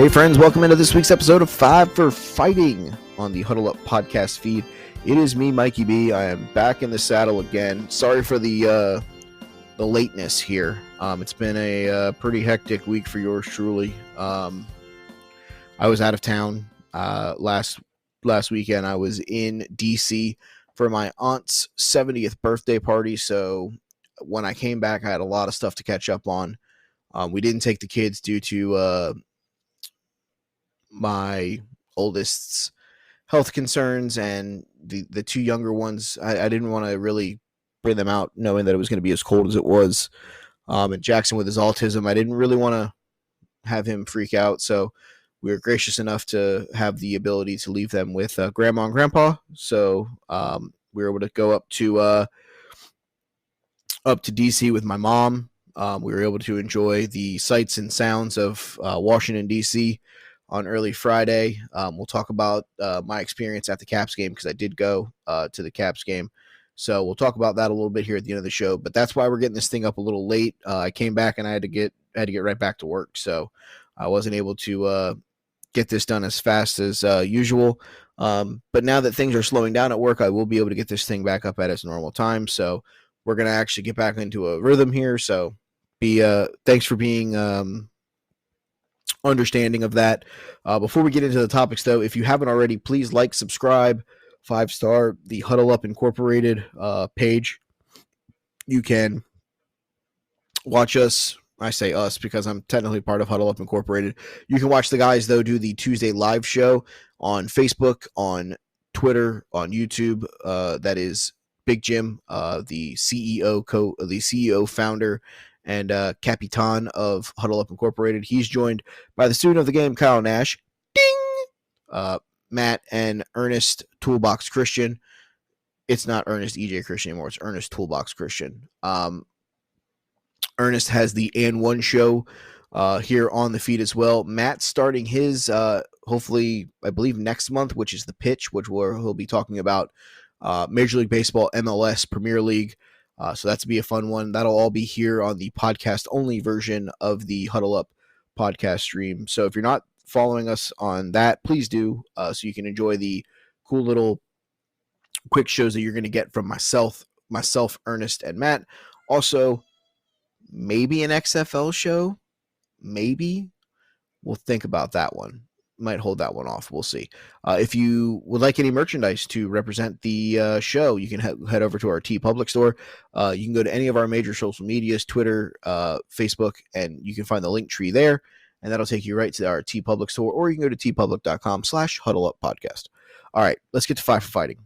Hey friends, welcome into this week's episode of 5 for Fighting on the Huddle Up podcast feed. It is me, Mikey B. I am back in the saddle again. Sorry for the lateness here. It's been a pretty hectic week for yours truly. I was out of town last weekend. I was in DC for my aunt's 70th birthday party, so when I came back, I had a lot of stuff to catch up on. We didn't take the kids due to my oldest's health concerns, and the two younger ones, I didn't want to really bring them out knowing that it was going to be as cold as it was. And Jackson with his autism, I didn't really want to have him freak out, so we were gracious enough to have the ability to leave them with Grandma and Grandpa. So we were able to go up to DC with my mom. We were able to enjoy the sights and sounds of Washington, D.C. on early Friday. We'll talk about my experience at the Caps game because I did go to the Caps game. So we'll talk about that a little bit here at the end of the show. But that's why we're getting this thing up a little late. I came back and I had to get right back to work. So I wasn't able to get this done as fast as usual. But now that things are slowing down at work, I will be able to get this thing back up at its normal time. So we're going to actually get back into a rhythm here. So thanks for being understanding of that. Before we get into the topics, though, if you haven't already, please like, subscribe, 5-star the Huddle Up Incorporated page. You can watch us. I say us because I'm technically part of Huddle Up Incorporated. You can watch the guys, though, do the Tuesday live show on Facebook, on Twitter, on YouTube. That is Big Jim, the CEO founder and Capitan of Huddle Up Incorporated. He's joined by the student of the game, Kyle Nash. Ding! Matt and Ernest Toolbox Christian. It's not Ernest EJ Christian anymore. It's Ernest Toolbox Christian. Ernest has the And One show here on the feed as well. Matt's starting his, hopefully, I believe next month, which is The Pitch, which he'll be talking about Major League Baseball, MLS, Premier League. So that's to be a fun one. That'll all be here on the podcast-only version of the Huddle Up podcast stream. So if you're not following us on that, please do, so you can enjoy the cool little quick shows that you're going to get from myself, Ernest, and Matt. Also, maybe an XFL show. Maybe. We'll think about that one. Might hold that one off. We'll see. If you would like any merchandise to represent the show, you can head over to our TeePublic store. You can go to any of our major social medias, Twitter, Facebook, and you can find the link tree there, and that'll take you right to our TeePublic store, or you can go to teepublic.com/huddleuppodcast. All right, let's get to 5 for Fighting.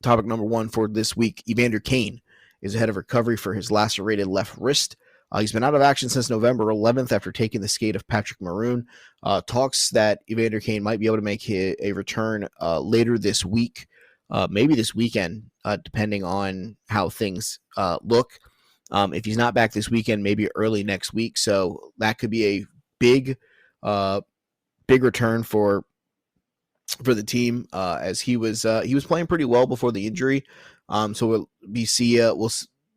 Topic number 1 for this week: Evander Kane is ahead of recovery for his lacerated left wrist. He's been out of action since November 11th after taking the skate of Patrick Maroon. Talks that Evander Kane might be able to make a return later this week, maybe this weekend, depending on how things look. If he's not back this weekend, maybe early next week. So that could be a big return for the team, as he was playing pretty well before the injury. So we'll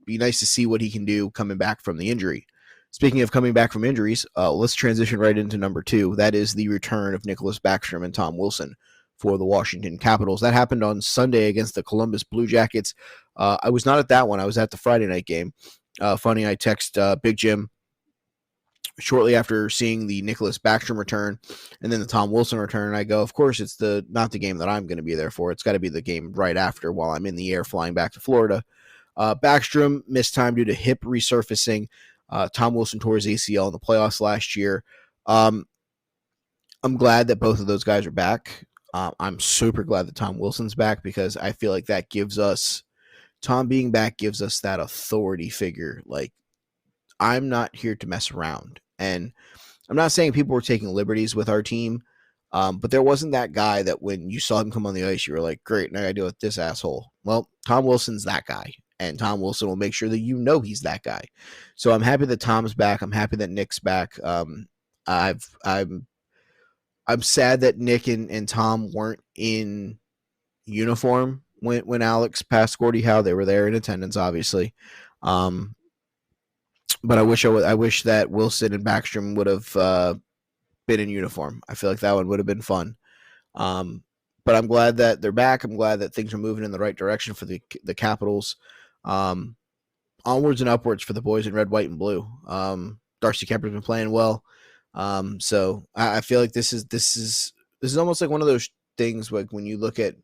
be nice to see what he can do coming back from the injury. Speaking of coming back from injuries, let's transition right into number 2. That is the return of Nicholas Backstrom and Tom Wilson for the Washington Capitals. That happened on Sunday against the Columbus Blue Jackets. I was not at that one. I was at the Friday night game. Funny, I text Big Jim shortly after seeing the Nicholas Backstrom return and then the Tom Wilson return, and I go, of course, it's not the game that I'm going to be there for. It's got to be the game right after while I'm in the air flying back to Florida. Backstrom missed time due to hip resurfacing. Tom Wilson tore his ACL in the playoffs last year. I'm glad that both of those guys are back. I'm super glad that Tom Wilson's back because I feel like that gives us, Tom being back gives us that authority figure. Like, I'm not here to mess around. And I'm not saying people were taking liberties with our team, but there wasn't that guy that when you saw him come on the ice, you were like, great, now I got to deal with this asshole. Well, Tom Wilson's that guy. And Tom Wilson will make sure that you know he's that guy. So I'm happy that Tom's back. I'm happy that Nick's back. I'm sad that Nick and Tom weren't in uniform when Alex passed Gordie Howe. They were there in attendance, obviously. But I wish that Wilson and Backstrom would have been in uniform. I feel like that one would have been fun. But I'm glad that they're back. I'm glad that things are moving in the right direction for the Capitals. Onwards and upwards for the boys in red, white, and blue. Darcy Kemper's been playing well. So I feel like this is almost like one of those things like when you look at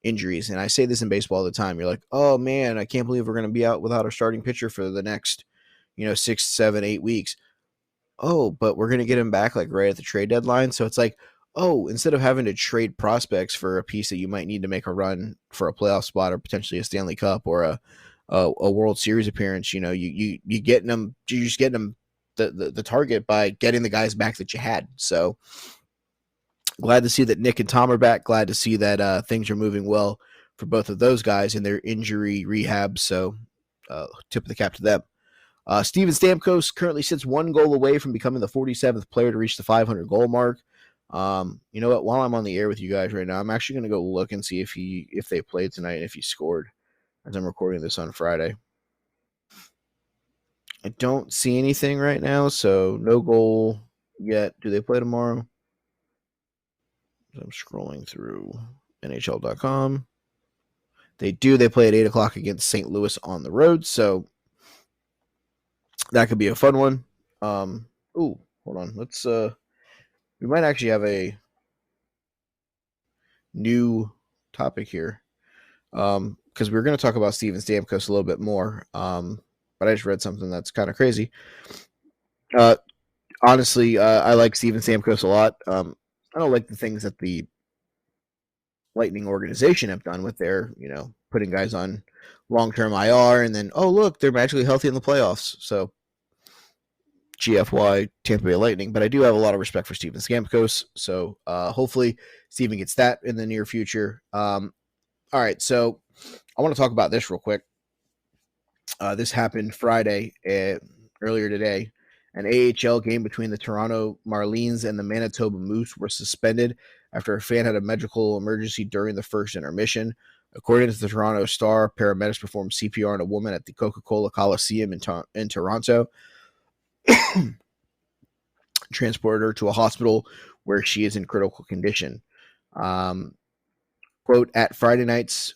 injuries, and I say this in baseball all the time. You're like, oh man, I can't believe we're going to be out without our starting pitcher for the next, 6, 7, 8 weeks. Oh, but we're going to get him back like right at the trade deadline. So it's like, oh, instead of having to trade prospects for a piece that you might need to make a run for a playoff spot or potentially a Stanley Cup or a World Series appearance, you getting them, you're just getting them the target by getting the guys back that you had. So glad to see that Nick and Tom are back. Glad to see that things are moving well for both of those guys in their injury rehab. So tip of the cap to them. Steven Stamkos currently sits 1 goal away from becoming the 47th player to reach the 500 goal mark. You know what? While I'm on the air with you guys right now, I'm actually going to go look and see if they played tonight and if he scored as I'm recording this on Friday. I don't see anything right now, so no goal yet. Do they play tomorrow? I'm scrolling through NHL.com. They do. They play at 8 o'clock against St. Louis on the road, so that could be a fun one. Hold on. Let's we might actually have a new topic here. Because we were going to talk about Steven Stamkos a little bit more. But I just read something that's kind of crazy. Honestly, I like Steven Stamkos a lot. I don't like the things that the Lightning organization have done with their, putting guys on long-term IR and then, oh, look, they're magically healthy in the playoffs. So GFY Tampa Bay Lightning, but I do have a lot of respect for Steven Stamkos. So hopefully Steven gets that in the near future. All right, so I want to talk about this real quick. This happened Friday, earlier today. An AHL game between the Toronto Marlies and the Manitoba Moose were suspended after a fan had a medical emergency during the first intermission. According to the Toronto Star, paramedics performed CPR on a woman at the Coca-Cola Coliseum in Toronto, transported her to a hospital where she is in critical condition. Quote, at Friday night's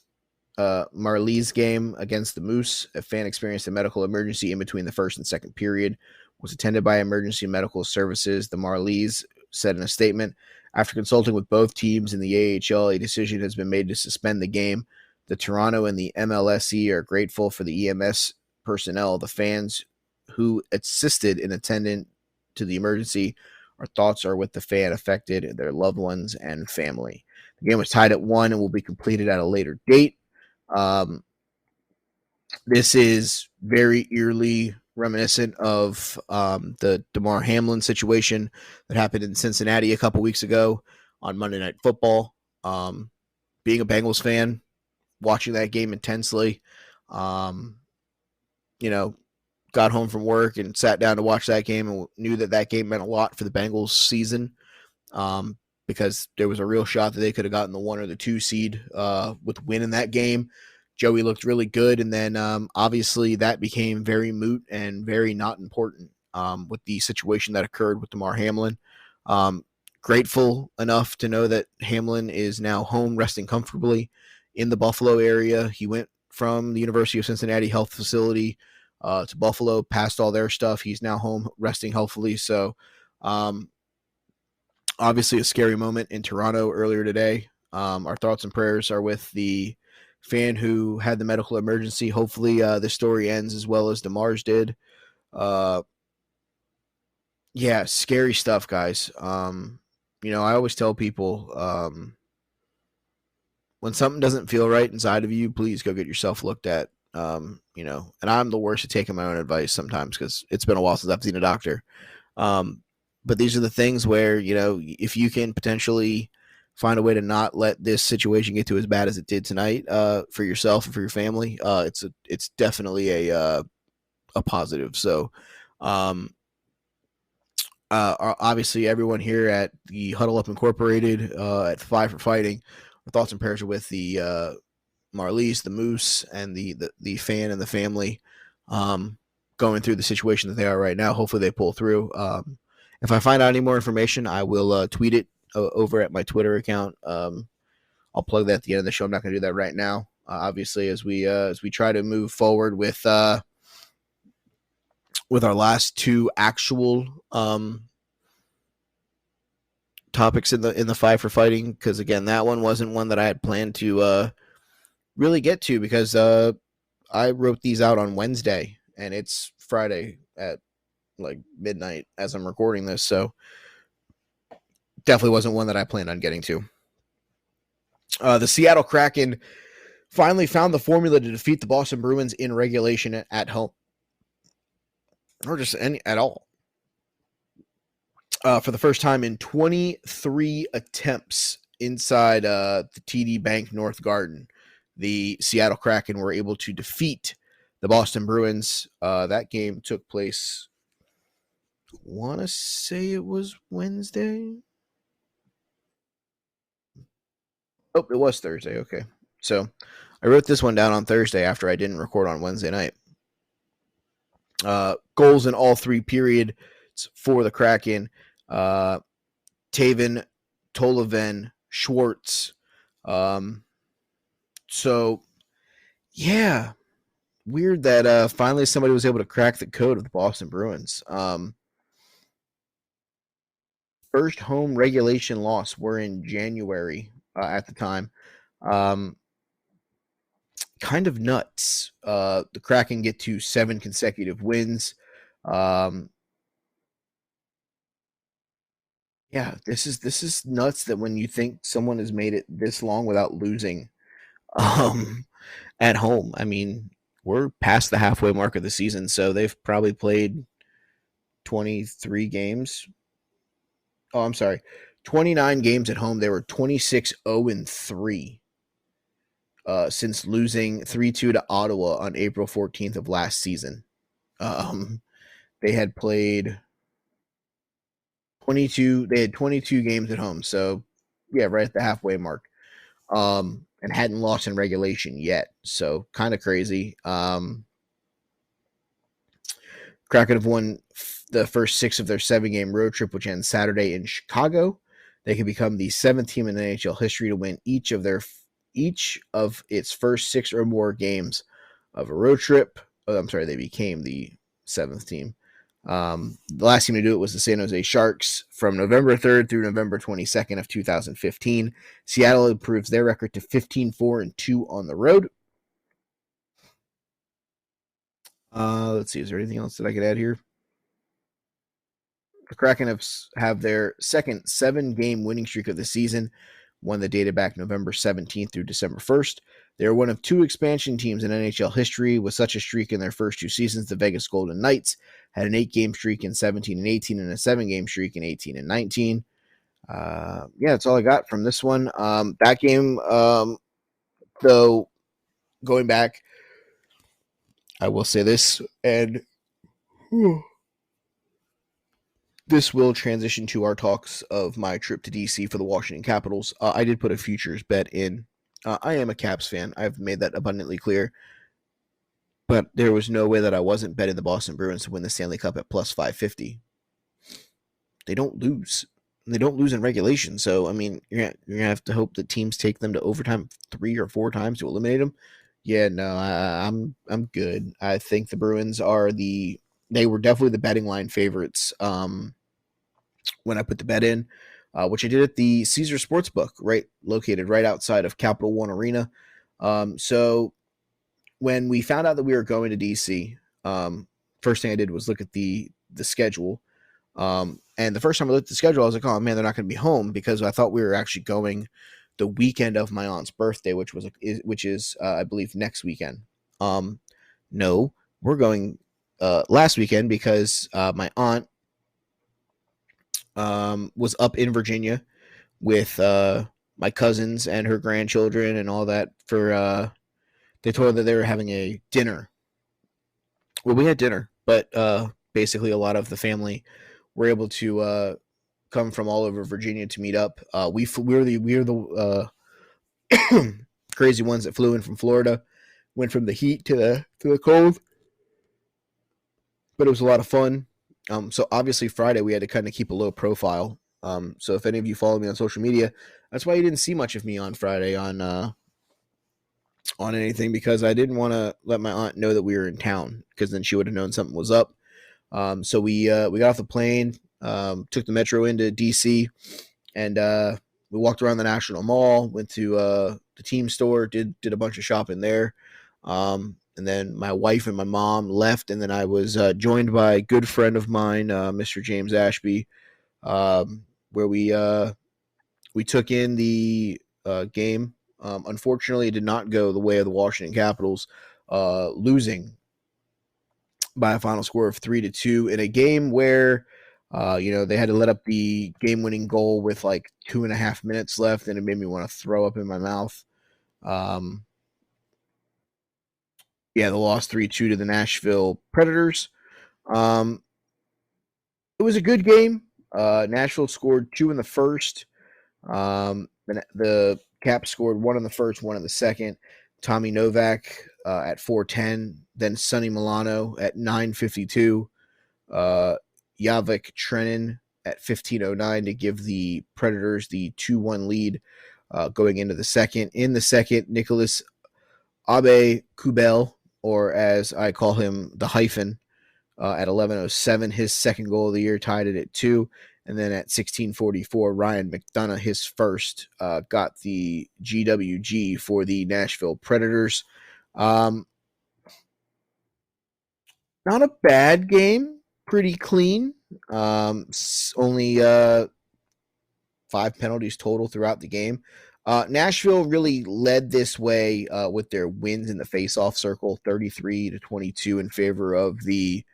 Marlies game against the Moose, a fan experienced a medical emergency in between the first and second period, was attended by emergency medical services, the Marlies said in a statement. After consulting with both teams in the AHL, a decision has been made to suspend the game. The Toronto and the MLSE are grateful for the EMS personnel, the fans who assisted in attending to the emergency. Our thoughts are with the fan affected, their loved ones, and family. The game was tied at 1 and will be completed at a later date. This is very eerily reminiscent of the DeMar Hamlin situation that happened in Cincinnati a couple weeks ago on Monday Night Football. Being a Bengals fan, watching that game intensely, got home from work and sat down to watch that game and knew that game meant a lot for the Bengals season. Because there was a real shot that they could have gotten the 1 or the 2 seed with winning that game. Joey looked really good, and then obviously that became very moot and very not important with the situation that occurred with DeMar Hamlin. Grateful enough to know that Hamlin is now home resting comfortably in the Buffalo area. He went from the University of Cincinnati Health Facility to Buffalo, passed all their stuff. He's now home resting healthfully. So obviously a scary moment in Toronto earlier today. Our thoughts and prayers are with the fan who had the medical emergency. Hopefully the story ends as well as DeMar's did. Yeah, scary stuff, guys. I always tell people when something doesn't feel right inside of you, please go get yourself looked at. And I'm the worst at taking my own advice sometimes because it's been a while since I've seen a doctor. But these are the things where, if you can potentially find a way to not let this situation get to as bad as it did tonight for yourself and for your family, it's definitely a positive. So obviously everyone here at the Huddle Up Incorporated at Five for Fighting, our thoughts and prayers are with the Marlies, the Moose, and the fan and the family going through the situation that they are right now. Hopefully they pull through. If I find out any more information, I will tweet it over at my Twitter account. I'll plug that at the end of the show. I'm not going to do that right now. Obviously, as we try to move forward with our last two actual topics in the five for fighting, because again, that one wasn't one that I had planned to really get to, because I wrote these out on Wednesday and it's Friday at like midnight as I'm recording this, so definitely wasn't one that I planned on getting to. The Seattle Kraken finally found the formula to defeat the Boston Bruins in regulation at home, or just any at all. For the first time in 23 attempts inside the TD Bank North Garden, the Seattle Kraken were able to defeat the Boston Bruins. That game took place, I want to say it was Wednesday. Oh, it was Thursday. Okay. So I wrote this one down on Thursday after I didn't record on Wednesday night. Goals in all three periods for the Kraken. Taven, Toloven, Schwartz. So, yeah, weird that finally somebody was able to crack the code of the Boston Bruins. First home regulation loss were in January at the time. Kind of nuts. The Kraken get to 7 consecutive wins. Yeah, this is nuts that when you think someone has made it this long without losing um, at home. I mean, we're past the halfway mark of the season, so they've probably played 23 games. Oh, I'm sorry. 29 games at home. They were 26-0-3 since losing 3-2 to Ottawa on April 14th of last season. They had played 22. They had 22 games at home, so yeah, right at the halfway mark. And hadn't lost in regulation yet, so kind of crazy. Kraken have won the first 6 of their 7-game road trip, which ends Saturday in Chicago. They can become the 7th team in NHL history to win each of its first 6 or more games of a road trip. Oh, I'm sorry, they became the 7th team. The last team to do it was the San Jose Sharks from November 3rd through November 22nd of 2015. Seattle improves their record to 15-4-2 on the road. Let's see, is there anything else that I could add here? The Kraken have their second 7-game winning streak of the season, one that dated back November 17th through December 1st. They are one of 2 expansion teams in NHL history with such a streak in their first 2 seasons. The Vegas Golden Knights had an 8-game streak in 17 and 18 and a 7-game streak in 18 and 19. Yeah, that's all I got from this one. That game, though, going back, I will say this, and this will transition to our talks of my trip to DC for the Washington Capitals. I did put a futures bet in. I am a Caps fan. I've made that abundantly clear. But there was no way that I wasn't betting the Boston Bruins to win the Stanley Cup at plus 550. They don't lose. They don't lose in regulation. So, I mean, you're gonna have to hope that teams take them to overtime 3 or 4 times to eliminate them. Yeah, no, I'm good. I think the Bruins they were definitely the betting line favorites when I put the bet in, which I did at the Caesar Sportsbook, located right outside of Capital One Arena. So when we found out that we were going to DC, first thing I did was look at the schedule. And the first time I looked at the schedule, I was like, oh man, they're not going to be home, because I thought we were actually going the weekend of my aunt's birthday, which is I believe next weekend. No, we're going last weekend, because my aunt was up in Virginia with my cousins and her grandchildren and all that. They told her that they were having a dinner. Well, we had dinner, but basically a lot of the family were able to come from all over Virginia to meet up. We're the crazy ones that flew in from Florida, went from the heat to the cold, but it was a lot of fun. So obviously Friday we had to kind of keep a low profile. So if any of you follow me on social media, that's why you didn't see much of me on Friday on anything, because I didn't want to let my aunt know that we were in town, because then she would have known something was up. So we got off the plane, took the metro into DC, and we walked around the National Mall, went to the team store, did a bunch of shopping there. And then my wife and my mom left, and then I was joined by a good friend of mine, Mr. James Ashby, where we took in the game. Unfortunately, it did not go the way of the Washington Capitals, losing by a final score of 3-2 in a game where they had to let up the game-winning goal with like 2.5 minutes left, and it made me want to throw up in my mouth. Um, yeah, the loss 3-2 to the Nashville Predators. Um, it was a good game. Nashville scored 2 in the first. The Caps scored 1 in the first, 1 in the second. Tommy Novak at 4:10, then Sonny Milano at 9:52. Javik Trenin at 15:09 to give the Predators the 2-1 lead going into the second. In the second, Nicholas Abe Kubel, or as I call him, the hyphen, at 11:07, his second goal of the year, tied it at 2. And then at 16:44, Ryan McDonough, his first, got the GWG for the Nashville Predators. Not a bad game, pretty clean. Only 5 penalties total throughout the game. Nashville really led this way with their wins in the faceoff circle, 33-22 in favor of the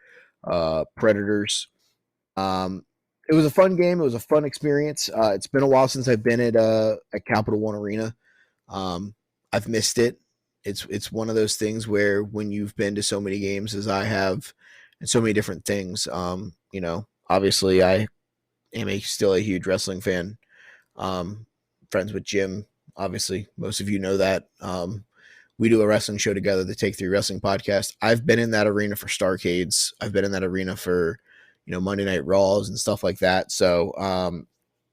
Predators. It was a fun game. It was a fun experience. It's been a while since I've been at Capital One Arena. I've missed it. It's one of those things where when you've been to so many games as I have, and so many different things, obviously I am still a huge wrestling fan. Friends with Jim, obviously most of you know that. We do a wrestling show together, the Take 3 Wrestling Podcast. I've been in that arena for Starcades. I've been in that arena for Monday Night Raws and stuff like that. So,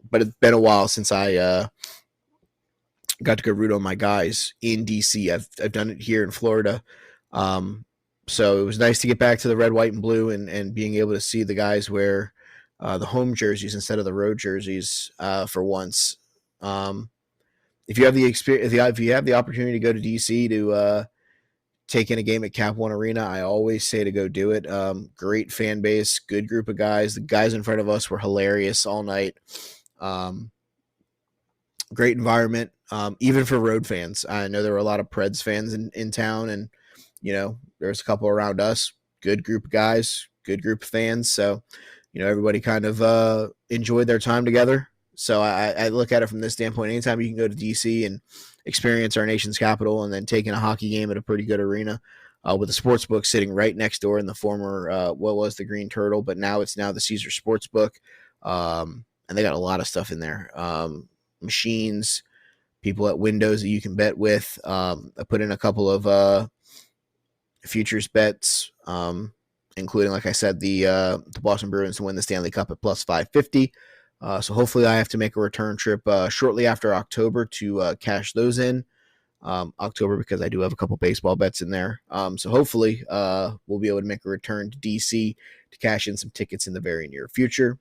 but it's been a while since I got to go root on my guys in DC. I've done it here in Florida. So it was nice to get back to the red, white, and blue, and being able to see the guys wear the home jerseys instead of the road jerseys for once. If you have the experience, if you have the opportunity to go to DC to take in a game at Cap One Arena, I always say to go do it. Great fan base, good group of guys. The guys in front of us were hilarious all night. Great environment, even for road fans. I know there were a lot of Preds fans in town, and there's a couple around us. Good group of guys, good group of fans. So, everybody kind of enjoyed their time together. So I look at it from this standpoint. Anytime you can go to DC and experience our nation's capital, and then take in a hockey game at a pretty good arena with a sports book sitting right next door in the former, what was the Green Turtle, but now it's the Caesar Sportsbook. And they got a lot of stuff in there. Machines, people at windows that you can bet with. I put in a couple of futures bets, including, like I said, the Boston Bruins to win the Stanley Cup at plus 550. So hopefully I have to make a return trip shortly after October to cash those in. October, because I do have a couple baseball bets in there. So hopefully we'll be able to make a return to DC to cash in some tickets in the very near future.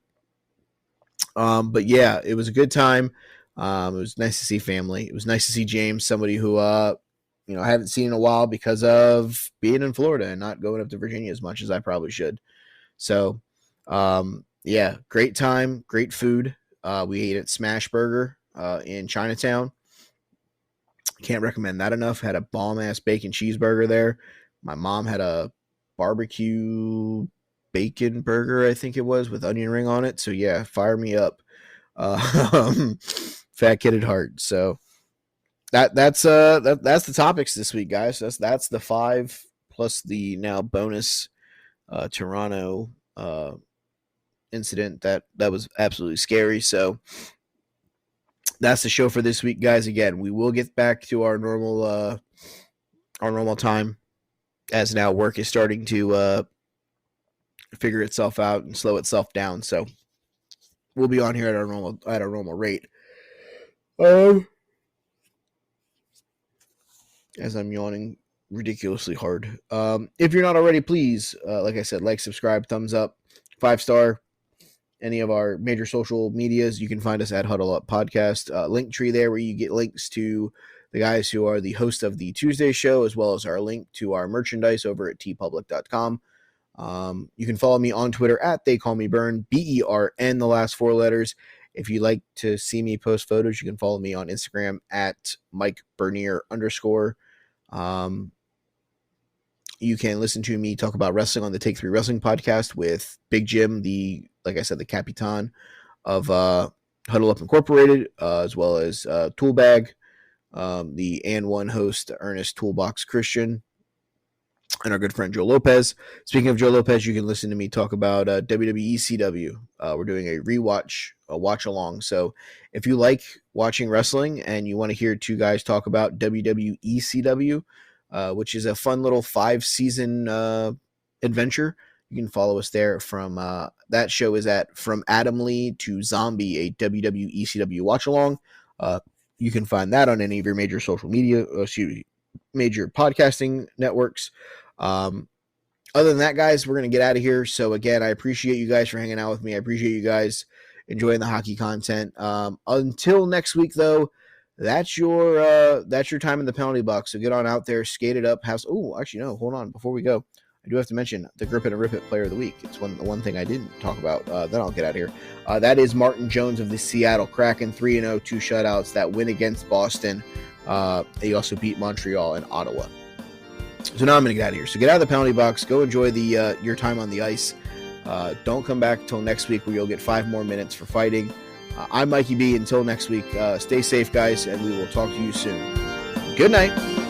But yeah, it was a good time. It was nice to see family. It was nice to see James, somebody who I haven't seen in a while because of being in Florida and not going up to Virginia as much as I probably should. So yeah, great time, great food. We ate at Smash Burger in Chinatown. Can't recommend that enough. Had a bomb-ass bacon cheeseburger there. My mom had a barbecue bacon burger, I think it was, with onion ring on it. So yeah, fire me up. Fat kid at heart. So that's the topics this week, guys. That's the 5 plus the now bonus Toronto incident that was absolutely scary. So that's the show for this week, guys. Again, we will get back to our normal time, as now work is starting to figure itself out and slow itself down. So we'll be on here at our normal rate. As I'm yawning ridiculously hard. If you're not already, please, like I said, like, subscribe, thumbs up, 5-star. Any of our major social medias, you can find us at Huddle Up Podcast. Link tree there where you get links to the guys who are the host of the Tuesday show, as well as our link to our merchandise over at tpublic.com. You can follow me on Twitter at They Call Me Bern, BERN, the last 4 letters. If you'd like to see me post photos, you can follow me on Instagram at Mike Bernier _. You can listen to me talk about wrestling on the Take 3 Wrestling podcast with Big Jim, like I said, the Capitan of Huddle Up Incorporated, as well as Toolbag, the And One host, Ernest Toolbox Christian, and our good friend Joe Lopez. Speaking of Joe Lopez, you can listen to me talk about WWE CW. We're doing a watch along. So if you like watching wrestling and you want to hear 2 guys talk about WWE CW, which is a fun little 5-season adventure, you can follow us there. From that show is at From Adam Lee to Zombie, a WWE CW watch along. You can find that on any of your major social media, major podcasting networks. Other than that, guys, we're going to get out of here. So again, I appreciate you guys for hanging out with me. I appreciate you guys enjoying the hockey content. Until next week, though, that's your time in the penalty box. So get on out there, skate it up. Actually, no, hold on. Before we go, I do have to mention the Grip It and Rip It player of the week. It's the one thing I didn't talk about. Then I'll get out of here. That is Martin Jones of the Seattle Kraken, 3-0, 2 shutouts. That win against Boston. He also beat Montreal and Ottawa. So now I'm going to get out of here. So get out of the penalty box. Go enjoy your time on the ice. Don't come back until next week where you'll get 5 more minutes for fighting. I'm Mikey B. Until next week, stay safe, guys, and we will talk to you soon. Good night.